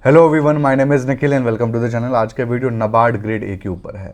Hello everyone, my name is Nikhil and welcome to the channel. आज का video NABARD grade A के ऊपर है।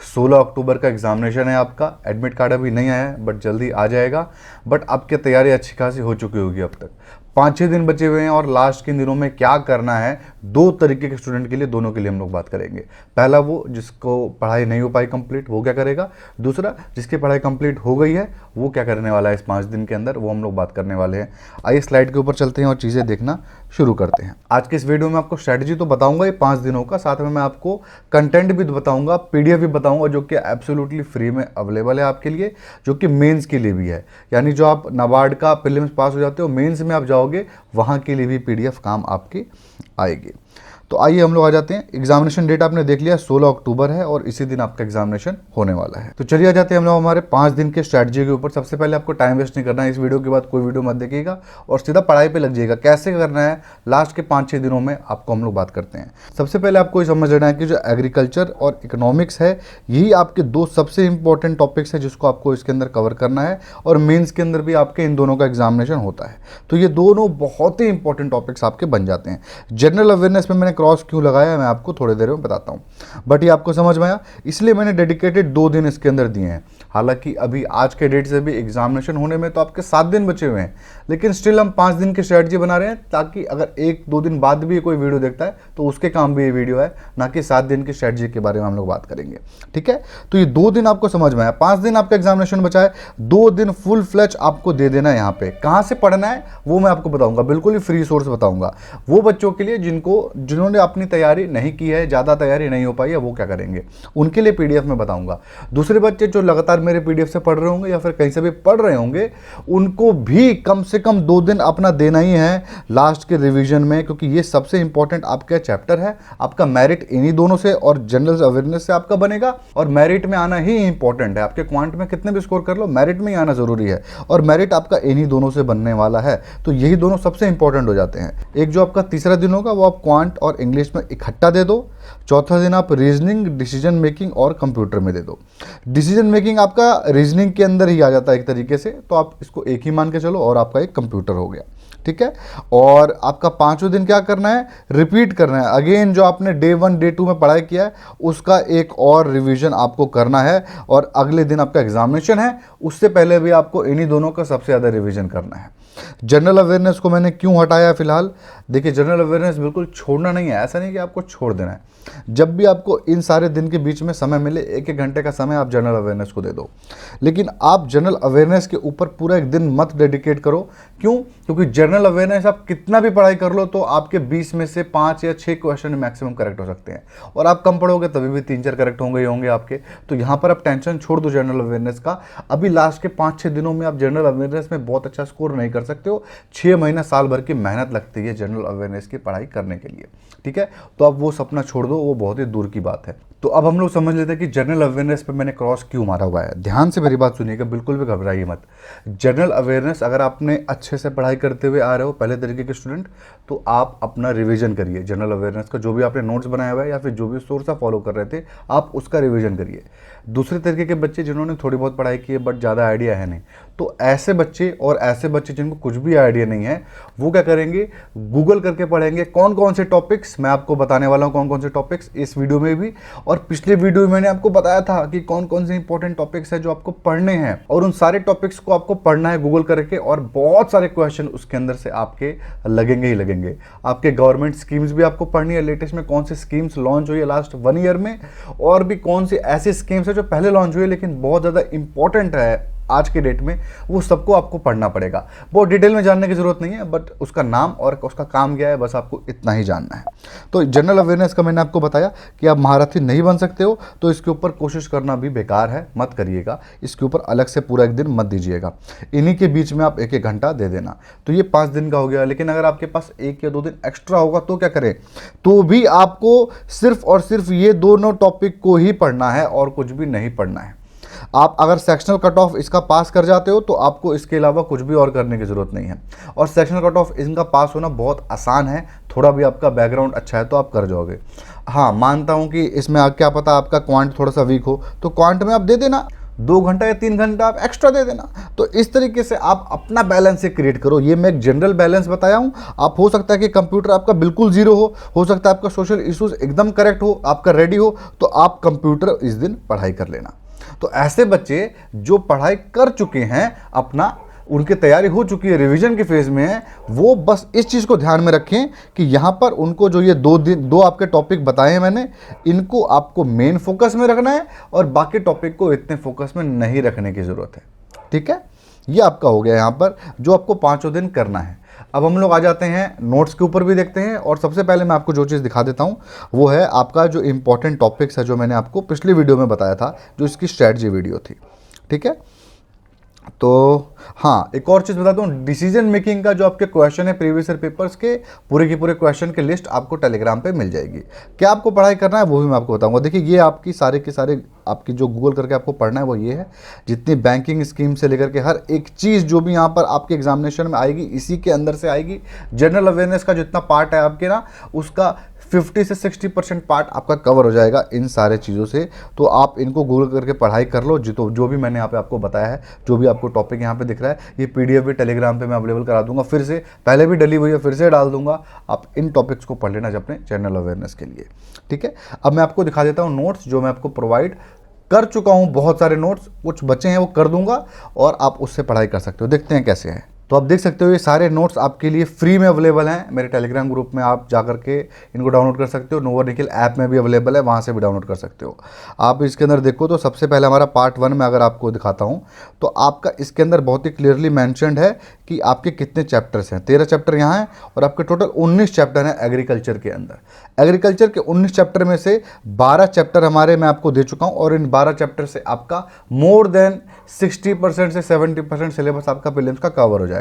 16 अक्टूबर का एग्जामिनेशन है आपका। एडमिट कार्ड अभी नहीं आया है बट जल्दी आ जाएगा। बट आपकी तैयारी अच्छी खासी हो चुकी होगी अब तक। 5-6 दिन बचे हुए हैं और लास्ट के दिनों में क्या करना है, दो तरीके के स्टूडेंट के लिए, दोनों के लिए हम लोग बात करेंगे। पहला वो जिसको पढ़ाई नहीं हो पाई कंप्लीट, वो क्या करेगा। दूसरा जिसकी पढ़ाई कंप्लीट हो गई है वो क्या करने वाला है इस 5 दिन के अंदर, वो हम लोग बात करने वाले हैं। आइए स्लाइड के ऊपर चलते हैं और चीज़ें देखना शुरू करते हैं। आज के इस वीडियो में आपको स्ट्रैटेजी तो बताऊंगा ये 5 दिनों का, साथ में मैं आपको कंटेंट भी बताऊंगा, पीडीएफ भी बताऊंगा जो कि एब्सोल्युटली फ्री में अवेलेबल है आपके लिए, जो कि मेंस के लिए भी है। यानी जो आप नाबार्ड का प्रीलिम्स पास हो जाते हो, मेंस में आप जाओगे, वहां के लिए भी पीडीएफ काम आपकी आएगी। तो आइए हम लोग आ जाते हैं। एग्जामिनेशन डेट आपने देख लिया 16 अक्टूबर है और इसी दिन आपका एग्जामिनेशन होने वाला है। तो चलिए आ जाते हैं हम लोग हमारे 5 दिन के स्ट्रैटेजी के ऊपर। सबसे पहले आपको टाइम वेस्ट नहीं करना है। इस वीडियो के बाद कोई वीडियो मत देखिएगा और सीधा पढ़ाई पे लग जाइएगा। कैसे करना है लास्ट के 5-6 दिनों में आपको हम लोग बात करते हैं। सबसे पहले आपको ये समझ लेना है कि जो एग्रीकल्चर और इकोनॉमिक्स है, यही आपके दो सबसे इंपॉर्टेंट टॉपिक्स है जिसको आपको इसके अंदर कवर करना है। और मेंस के अंदर भी आपके इन दोनों का एग्जामिनेशन होता है। तो ये दोनों बहुत ही इंपॉर्टेंट टॉपिक्स आपके बन जाते हैं। जनरल अवेयरनेस में मैंने क्रॉस क्यों लगाया मैं आपको थोड़ी देर में बताता हूं, बट ये आपको समझ में आया, इसलिए मैंने डेडिकेटेड 2 दिन इसके अंदर दिए हैं। हालांकि अभी आज के डेट से भी एग्जामिनेशन होने में तो आपके 7 दिन बचे हुए हैं, लेकिन स्टिल हम 5 दिन की स्ट्रेटजी बना रहे हैं ताकि अगर 1-2 दिन बाद भी कोई वीडियो देखता है तो उसके काम भी ये वीडियो है, ना कि 7 दिन की स्ट्रेटजी के बारे में हम लोग बात करेंगे। ठीक है, तो ये 2 दिन आपको समझ में आया। 5 दिन आपका एग्जामिनेशन बचा है, 2 दिन फुल फ्लैच आपको दे देना है। यहाँ पे कहाँ से पढ़ना है वो मैं आपको बताऊंगा, बिल्कुल ही फ्री सोर्स बताऊंगा। वो बच्चों के लिए जिन्होंने अपनी तैयारी नहीं की है, ज़्यादा तैयारी नहीं हो पाई है, वो क्या करेंगे, उनके लिए पीडीएफ में बताऊंगा। दूसरे बच्चे जो लगातार मेरे पीडीएफ से पढ़ रहे होंगे या फिर कहीं से भी पढ़ रहे होंगे, उनको भी कम से कम 2 दिन अपना देना ही है लास्ट के रिवीजन में, क्योंकि ये सबसे इंपॉर्टेंट आपका चैप्टर है। आपका मेरिट इन्हीं दोनों से और जनरल अवेयरनेस से आपका बनेगा, और मेरिट में आना ही इंपॉर्टेंट है। आपके क्वांट में कितने भी स्कोर कर लो, मेरिट में ही आना जरूरी है, और मेरिट आपका इन्हीं दोनों से बनने वाला है। तो यही दोनों सबसे इंपॉर्टेंट हो जाते हैं। एक जो आपका तीसरा दिन होगा वो आप क्वांट और इंग्लिश में इकट्ठा दे दो। चौथा दिन आप रीजनिंग, डिसीजन मेकिंग और कंप्यूटर में दे दो। डिसीजन मेकिंग आपका रीजनिंग के अंदर ही आ जाता है एक तरीके से, तो आप इसको एक ही मान के चलो, और आपका एक कंप्यूटर हो गया। ठीक है, और आपका 5वें दिन क्या करना है, रिपीट करना है। अगेन जो आपने डे 1 डे 2 में पढ़ाई किया है उसका एक और रिवीजन आपको करना है, और अगले दिन आपका एग्जामिनेशन है, उससे पहले भी आपको इन्हीं दोनों का सबसे ज़्यादा रिवीजन करना है। जनरल अवेयरनेस को मैंने क्यों हटाया फिलहाल, देखिए जनरल अवेयरनेस बिल्कुल छोड़ना नहीं है, ऐसा नहीं कि आपको छोड़ देना है। जब भी आपको इन सारे दिन के बीच में समय मिले, 1-1 घंटे का समय आप जनरल अवेयरनेस को दे दो, लेकिन आप जनरल अवेयरनेस के ऊपर पूरा एक दिन मत डेडिकेट करो। क्यों? क्योंकि जनरल अवेयरनेस आप कितना भी पढ़ाई कर लो तो आपके 20 में से 5 या 6 क्वेश्चन मैक्सिमम करेक्ट हो सकते हैं, और आप कम पढ़ोगे तभी भी 3-4 करेक्ट होंगे ही होंगे आपके। तो यहाँ पर आप टेंशन छोड़ दो जनरल अवेयरनेस का। अभी लास्ट के 5-6 दिनों में आप जनरल अवेयरनेस में बहुत अच्छा स्कोर नहीं कर सकते हो। 6 महीना साल भर की मेहनत लगती है जनरल अवेयरनेस की पढ़ाई करने के लिए। ठीक है, तो आप वो सपना छोड़ दो, वो बहुत ही दूर की बात है। तो अब हम लोग समझ लेते हैं कि जनरल अवेयरनेस पे मैंने क्रॉस क्यों मारा हुआ है। ध्यान से मेरी बात सुनिएगा, बिल्कुल भी घबराइए मत। जनरल अवेयरनेस अगर आपने अच्छे से पढ़ाई करते हुए आ रहे हो, पहले तरीके के स्टूडेंट, तो आप अपना रिवीजन करिए जनरल अवेयरनेस का। जो भी आपने नोट्स बनाया हुआ है या फिर जो भी सोर्स आप फॉलो कर रहे थे, आप उसका रिवीजन करिए। दूसरे तरीके के बच्चे जिन्होंने थोड़ी बहुत पढ़ाई की है बट ज़्यादा आइडिया है नहीं, तो ऐसे बच्चे और ऐसे बच्चे जिनको कुछ भी आइडिया नहीं है, वो क्या करेंगे, गूगल करके पढ़ेंगे कौन कौन से टॉपिक्स। मैं आपको बताने वाला हूँ कौन कौन से टॉपिक्स इस वीडियो में भी, और पिछले वीडियो में मैंने आपको बताया था कि कौन कौन से इंपॉर्टेंट टॉपिक्स है जो आपको पढ़ने हैं, और उन सारे टॉपिक्स को आपको पढ़ना है गूगल करके, और बहुत सारे क्वेश्चन उसके अंदर से आपके लगेंगे ही लगेंगे। आपके गवर्नमेंट स्कीम्स भी आपको पढ़नी है, लेटेस्ट में कौन सी स्कीम्स लॉन्च हुई है लास्ट 1 ईयर में, और भी कौन सी ऐसी स्कीम्स है जो पहले लॉन्च हुई है लेकिन बहुत ज़्यादा इंपॉर्टेंट है आज के डेट में, वो सबको आपको पढ़ना पड़ेगा। बहुत डिटेल में जानने की जरूरत नहीं है, बट उसका नाम और उसका काम क्या है बस आपको इतना ही जानना है। तो जनरल अवेयरनेस का मैंने आपको बताया कि आप महारथी नहीं बन सकते हो, तो इसके ऊपर कोशिश करना भी बेकार है, मत करिएगा। इसके ऊपर अलग से पूरा एक दिन मत दीजिएगा, इन्हीं के बीच में आप 1-1 घंटा दे देना। तो ये 5 दिन का हो गया, लेकिन अगर आपके पास 1 या 2 दिन एक्स्ट्रा होगा तो क्या करें, तो भी आपको सिर्फ और सिर्फ ये दोनों टॉपिक को ही पढ़ना है और कुछ भी नहीं पढ़ना है। आप अगर सेक्शनल कट ऑफ इसका पास कर जाते हो तो आपको इसके अलावा कुछ भी और करने की ज़रूरत नहीं है, और सेक्शनल कट ऑफ इनका पास होना बहुत आसान है। थोड़ा भी आपका बैकग्राउंड अच्छा है तो आप कर जाओगे। हाँ, मानता हूँ कि इसमें क्या पता आपका क्वांट थोड़ा सा वीक हो, तो क्वांट में आप दे देना, 2 घंटा या 3 घंटा आप एक्स्ट्रा दे देना। तो इस तरीके से आप अपना बैलेंस क्रिएट करो। ये मैं एक जनरल बैलेंस बताया हूँ। आप हो सकता है कि कंप्यूटर आपका बिल्कुल जीरो हो सकता है आपका सोशल इश्यूज एकदम करेक्ट हो, आपका रेडी हो, तो आप कंप्यूटर इस दिन पढ़ाई कर लेना। तो ऐसे बच्चे जो पढ़ाई कर चुके हैं, अपना उनकी तैयारी हो चुकी है, रिवीजन के फेज में है, वो बस इस चीज़ को ध्यान में रखें कि यहाँ पर उनको जो ये दो आपके टॉपिक बताए हैं मैंने, इनको आपको मेन फोकस में रखना है और बाकी टॉपिक को इतने फोकस में नहीं रखने की ज़रूरत है। ठीक है, ये आपका हो गया यहाँ पर जो आपको 5 दिन करना है। अब हम लोग आ जाते हैं नोट्स के ऊपर भी देखते हैं। और सबसे पहले मैं आपको जो चीज़ दिखा देता हूँ वो है आपका जो इंपॉर्टेंट टॉपिक्स है, जो मैंने आपको पिछली वीडियो में बताया था, जो इसकी स्ट्रैटेजी वीडियो थी। ठीक है, तो हाँ, एक और चीज़ बताता हूँ, डिसीजन मेकिंग का जो आपके क्वेश्चन है प्रीवियस ईयर पेपर्स के, पूरे के पूरे क्वेश्चन की लिस्ट आपको टेलीग्राम पे मिल जाएगी। क्या आपको पढ़ाई करना है वो भी मैं आपको बताऊंगा। देखिए, ये आपकी सारे के सारे आपकी जो गूगल करके आपको पढ़ना है वो ये है, जितनी बैंकिंग स्कीम से लेकर के हर एक चीज़ जो भी यहाँ पर आपके एग्जामिनेशन में आएगी, इसी के अंदर से आएगी। जनरल अवेयरनेस का जितना पार्ट है आपके ना, उसका 50 से 60% पार्ट आपका कवर हो जाएगा इन सारे चीज़ों से। तो आप इनको गूगल करके पढ़ाई कर लो। जो भी मैंने यहाँ पे आपको बताया है, जो भी आपको टॉपिक यहाँ पे दिख रहा है, ये PDF भी टेलीग्राम पे मैं अवेलेबल करा दूंगा। फिर से पहले भी डली हुई है, फिर से डाल दूंगा। आप इन टॉपिक्स को पढ़ लेना अपने जनरल अवेयरनेस के लिए। ठीक है, अब मैं आपको दिखा देता हूँ नोट्स जो मैं आपको प्रोवाइड कर चुका हूँ। बहुत सारे नोट्स कुछ बचे हैं वो कर दूंगा और आप उससे पढ़ाई कर सकते हो। देखते हैं कैसे है। तो आप देख सकते हो ये सारे नोट्स आपके लिए फ्री में अवेलेबल हैं मेरे टेलीग्राम ग्रुप में। आप जाकर के इनको डाउनलोड कर सकते हो। नोवा निखिल ऐप में भी अवेलेबल है, वहाँ से भी डाउनलोड कर सकते हो। आप इसके अंदर देखो तो सबसे पहले हमारा पार्ट 1 में अगर आपको दिखाता हूँ तो आपका इसके अंदर बहुत ही क्लियरली मैंशनड है कि आपके कितने चैप्टर्स हैं। 13 चैप्टर यहाँ हैं और आपके टोटल 19 चैप्टर हैं एग्रीकल्चर के अंदर। एग्रीकल्चर के 19 चैप्टर में से 12 चैप्टर हमारे मैं आपको दे चुका हूँ और इन 12 चैप्टर से आपका मोर देन 60% से 70% सिलेबस आपका प्रीलिम्स का कवर हो जाएगा।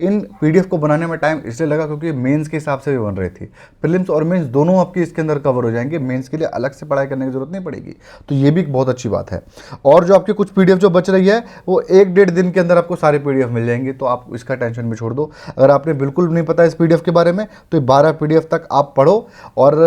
इन PDF को बनाने में टाइम इसलिए लगा क्योंकि मेंस के हिसाब से भी बन रही थी। प्रीलिम्स और मेंस दोनों आपकी इसके अंदर कवर हो जाएंगे। मेंस के लिए अलग से पढ़ाई करने की जरूरत नहीं पड़ेगी, तो ये भी एक बहुत अच्छी बात है। और जो आपकी कुछ PDF जो बच रही है वो 1-1.5 दिन के अंदर आपको सारे PDF मिल जाएंगे, तो आप इसका टेंशन भी छोड़ दो। अगर आपने बिल्कुल नहीं पता इस PDF के बारे में तो 12 PDF तक आप पढ़ो और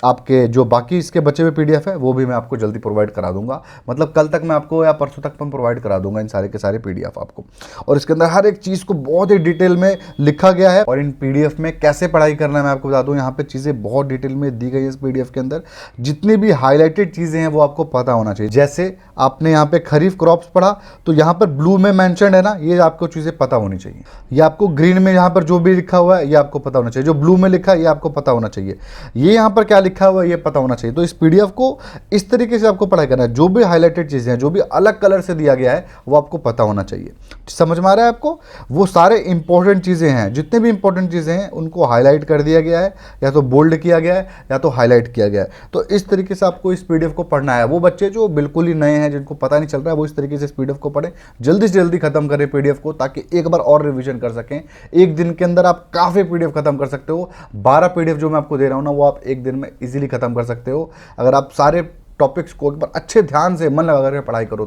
आपके जो बाकी इसके बचे हुए PDF है वो भी मैं आपको जल्दी प्रोवाइड करा दूंगा। मतलब कल तक मैं आपको या परसों तक मैं प्रोवाइड करा दूंगा इन सारे के सारे PDF आपको। और इसके अंदर हर एक चीज़ को बहुत ही डिटेल में लिखा गया है। और इन PDF में कैसे पढ़ाई करना है मैं आपको बता दूं। यहाँ पे चीज़ें बहुत डिटेल में दी गई है इस PDF के अंदर। जितनी भी हाईलाइटेड चीज़ें हैं वो आपको पता होना चाहिए। जैसे आपने यहाँ पे खरीफ क्रॉप्स पढ़ा तो यहाँ पर ब्लू में मेंशन्ड है ना, ये आपको चीज़ें पता होनी चाहिए। ये आपको ग्रीन में यहाँ पर जो भी लिखा हुआ है ये आपको पता होना चाहिए। जो ब्लू में लिखा है ये आपको पता होना चाहिए। ये यहाँ पर क्या लिखा हुआ है ये पता होना चाहिए। तो इस PDF को इस तरीके से आपको पढ़ाई करना है। जो भी हाईलाइटेड चीज़ें हैं, जो भी अलग कलर से दिया गया है वो आपको पता होना चाहिए। समझ में आ रहा है आपको? वो सारे इंपॉर्टेंट चीज़ें हैं, जितने भी इंपॉर्टेंट चीज़ें हैं उनको हाईलाइट कर दिया गया है, या तो बोल्ड किया गया है या तो हाईलाइट किया गया है। तो इस तरीके से आपको इस PDF को पढ़ना है। वो बच्चे जो बिल्कुल ही नए हैं, जिनको पता नहीं चल रहा है, वो इस तरीके से इस PDF को पढ़ें। जल्दी से जल्दी खत्म करें PDF को, ताकि एक बार और रिवीजन कर सकें। एक दिन के अंदर आप काफ़ी PDF खत्म कर सकते हो। 12 PDF जो मैं आपको दे रहा हूँ ना, वो आप एक दिन में इजीली खत्म कर सकते हो अगर आप सारे टॉपिक्स को एक बार अच्छे ध्यान से मन लगा कर पढ़ाई करो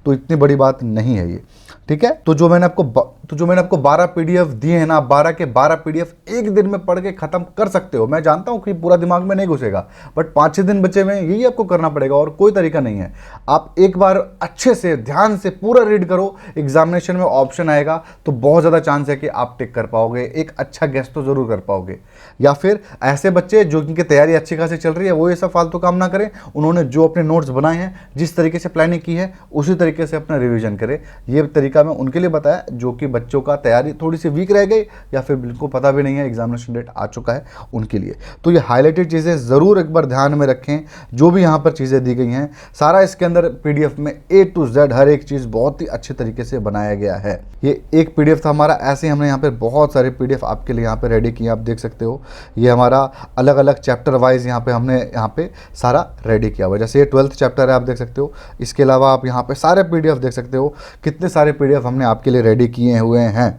तो इतनी बड़ी बात नहीं है ये। ठीक है, तो जो मैंने आपको 12 PDF दिए हैं ना, 12 के 12 PDF एक दिन में पढ़ के खत्म कर सकते हो। मैं जानता हूँ कि पूरा दिमाग में नहीं घुसेगा, बट 5-6 दिन बचे हुए हैं, यही आपको करना पड़ेगा और कोई तरीका नहीं है। आप एक बार अच्छे से ध्यान से पूरा रीड करो, एग्जामिनेशन में ऑप्शन आएगा तो बहुत ज़्यादा चांस है कि आप टिक कर पाओगे, एक अच्छा गेस तो जरूर कर पाओगे। या फिर ऐसे बच्चे जो जिनकी तैयारी अच्छी खासी चल रही है, वो ये सब फालतू काम ना करें। उन्होंने जो अपने नोट्स बनाए हैं, जिस तरीके से प्लानिंग की है, उसी तरीके से अपना रिवीजन करें। ये तरीका मैं उनके लिए बताया जो कि बच्चों का तैयारी थोड़ी सी वीक रह गई या फिर बिल्कुल पता भी नहीं है एग्जामिनेशन डेट आ चुका है उनके लिए। तो ये हाईलाइटेड चीज़ें ज़रूर एक बार ध्यान में रखें। जो भी यहाँ पर चीज़ें दी गई हैं, सारा इसके अंदर PDF में A to Z हर एक चीज़ बहुत ही अच्छे तरीके से बनाया गया है। ये एक PDF था हमारा, ऐसे हमने यहाँ पर बहुत सारे PDF आपके लिए यहाँ पर रेडी किए, आप देख सकते हो। ये हमारा अलग अलग चैप्टर वाइज यहाँ पे हमने यहाँ पे सारा रेडी किया हुआ है। जैसे ये 12th चैप्टर है, आप देख सकते हो। इसके अलावा आप यहाँ पे सारे PDF देख सकते हो, कितने सारे PDF हमने आपके लिए रेडी किए हुए हैं,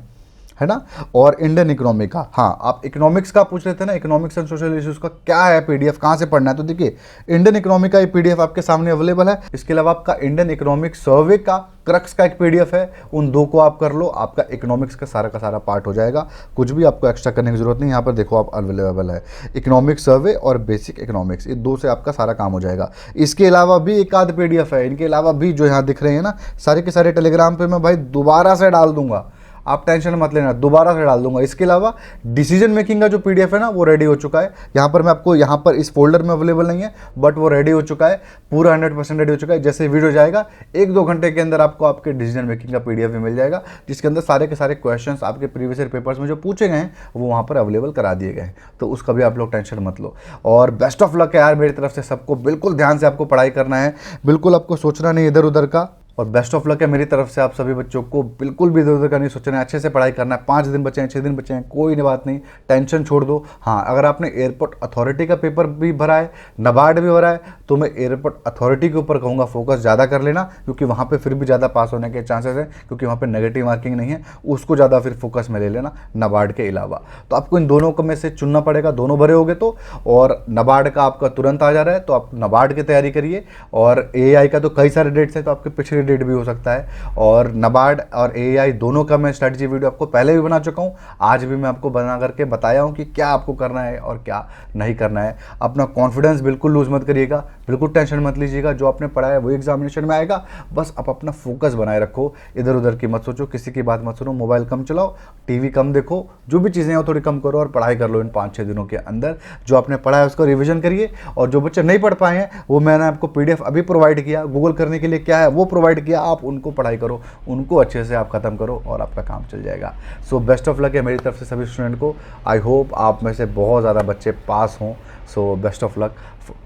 है ना। और इंडियन इकोनॉमी का, हाँ आप इकोनॉमिक्स का पूछ रहे थे ना, इकोनॉमिक्स एंड सोशल इश्यूज का क्या है पीडीएफ, कहाँ से पढ़ना है, तो देखिए इंडियन इकोनॉमी का ये पीडीएफ आपके सामने अवेलेबल है। इसके अलावा आपका इंडियन इकोनॉमिक सर्वे का क्रक्स का एक पीडीएफ है, उन दो को आप कर लो, आपका इकोनॉमिक्स का सारा पार्ट हो जाएगा, कुछ भी आपको एक्स्ट्रा करने की जरूरत नहीं। यहाँ पर देखो आप अवेलेबल है इकोनॉमिक सर्वे और बेसिक इकोनॉमिक्स, ये दो से आपका सारा काम हो जाएगा। इसके अलावा भी एक आध पीडीएफ है, इनके अलावा भी जो यहाँ दिख रहे हैं ना सारे के सारे टेलीग्राम पे मैं भाई दोबारा से डाल दूंगा, आप टेंशन मत लेना, दोबारा से डाल दूंगा। इसके अलावा डिसीजन मेकिंग का जो पीडीएफ है ना वो रेडी हो चुका है, यहाँ पर मैं आपको, यहाँ पर इस फोल्डर में अवेलेबल नहीं है बट वो रेडी हो चुका है, पूरा 100% रेडी हो चुका है। जैसे वीडियो जाएगा 1-2 घंटे के अंदर आपको आपके डिसीजन मेकिंग का पीडीएफ भी मिल जाएगा, जिसके अंदर सारे के सारे क्वेश्चंस आपके प्रीवियस ईयर पेपर्स में जो पूछे गए हैं वो वहाँ पर अवेलेबल करा दिए गए हैं, तो उसका भी आप लोग टेंशन मत लो। और बेस्ट ऑफ लक है यार मेरी तरफ से सबको, बिल्कुल ध्यान से आपको पढ़ाई करना है, बिल्कुल आपको सोचना नहीं इधर उधर का, और बेस्ट ऑफ लक है मेरी तरफ से आप सभी बच्चों को, बिल्कुल भी इधर उधर का नहीं सोचना है, अच्छे से पढ़ाई करना है। 5 दिन बचे हैं, 6 दिन बचे हैं, कोई नहीं बात नहीं, टेंशन छोड़ दो। हाँ अगर आपने एयरपोर्ट अथॉरिटी का पेपर भी भरा है, नाबार्ड भी भरा है, तो मैं एयरपोर्ट अथॉरिटी के ऊपर कहूँगा फोकस ज़्यादा कर लेना, क्योंकि वहाँ पर फिर भी ज़्यादा पास होने के चांसेस हैं, क्योंकि वहाँ पर नेगेटिव मार्किंग नहीं है, उसको ज़्यादा फिर फोकस में ले लेना नाबार्ड के अलावा। तो आपको इन दोनों में से चुनना पड़ेगा, दोनों भरे होगे तो, और नाबार्ड का आपका तुरंत आ जा रहा है तो आप नाबार्ड की तैयारी करिए, और एआई का तो कई सारे डेट्स हैं, तो आपके पिछले डेट भी हो सकता है। और नाबार्ड और एआई दोनों का मैं स्ट्रेटजी वीडियो आपको पहले भी बना चुका हूं, आज भी मैं आपको बना करके बताया हूं कि क्या आपको करना है और क्या नहीं करना है। अपना कॉन्फिडेंस बिल्कुल लूज मत करिएगा, बिल्कुल टेंशन मत लीजिएगा, जो आपने पढ़ा है वो एग्जामिनेशन में आएगा, बस आप अपना फोकस बनाए रखो, इधर उधर की मत सोचो, किसी की बात मत सुनो, मोबाइल कम चलाओ, टीवी कम देखो, जो भी चीज़ें हैं थोड़ी कम करो और पढ़ाई कर लो। इन 5-6 दिनों के अंदर जो आपने पढ़ा है उसको रिविजन करिए, और जो बच्चे नहीं पढ़ पाए हैं वो मैंने आपको पीडीएफ अभी प्रोवाइड किया, गूगल करने के लिए क्या है वो प्रोवाइड किया, आप उनको पढ़ाई करो, उनको अच्छे से आप खत्म करो और आपका काम चल जाएगा। सो बेस्ट ऑफ लक है मेरी तरफ से सभी स्टूडेंट को, आई होप आप में से बहुत ज़्यादा बच्चे पास हों, so best of luck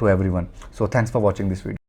to everyone. So thanks for watching this video.